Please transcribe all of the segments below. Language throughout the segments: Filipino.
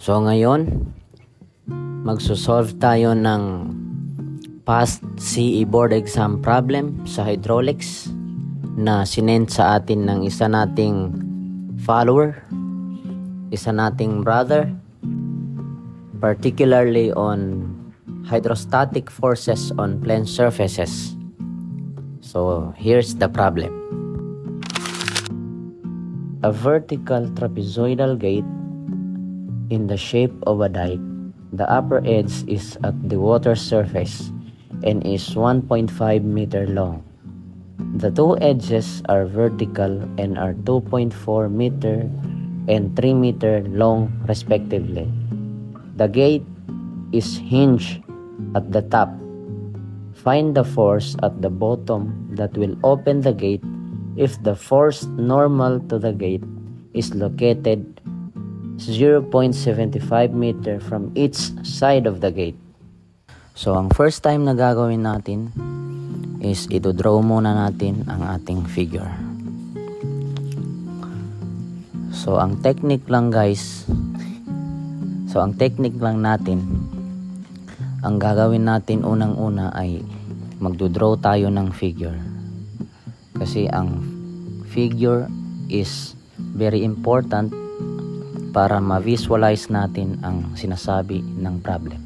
So ngayon, magsosolve tayo ng past CE board exam problem sa hydraulics na sinend sa atin ng isa nating follower, isa nating brother, particularly on hydrostatic forces on plane surfaces. So here's the problem. A vertical trapezoidal gate in the shape of a dike. The upper edge is at the water surface and is 1.5 meter long. The two edges are vertical and are 2.4 meter and 3 meter long respectively. The gate is hinged at the top. Find the force at the bottom that will open the gate if the force normal to the gate is located 0.75 meter from each side of the gate. So ang first time na gagawin natin is ito-draw muna natin ang ating figure. So ang technique lang guys, natin, ang gagawin natin unang-una ay magdo-draw tayo ng figure. Kasi ang figure is very important para ma-visualize natin ang sinasabi ng problem.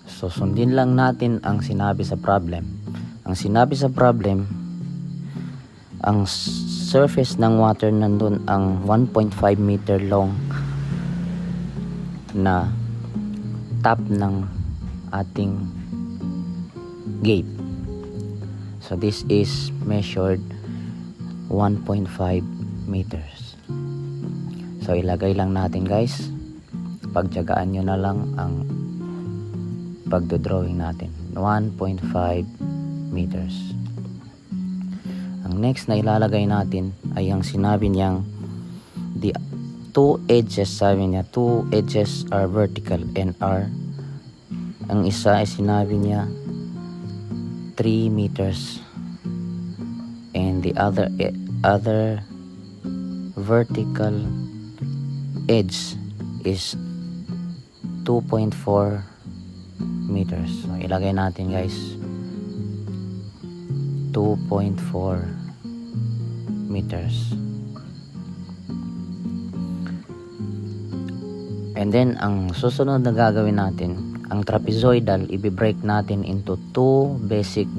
So sundin lang natin ang sinabi sa problem. Ang sinabi sa problem, ang surface ng water nandun ang 1.5 meter long na top ng ating gate. So this is measured 1.5 meters. So ilagay lang natin guys. Pagtiyagaan nyo na lang ang pagdodrawing natin. 1.5 meters. Ang next na ilalagay natin ay ang sinabi niyang the two edges, sabi niya two edges are vertical and are, ang isa ay sinabi niya 3 meters and the other vertical edge is 2.4 meters. So ilagay natin guys 2.4 meters. And then ang susunod na gagawin natin, ang trapezoidal i-break natin into two basic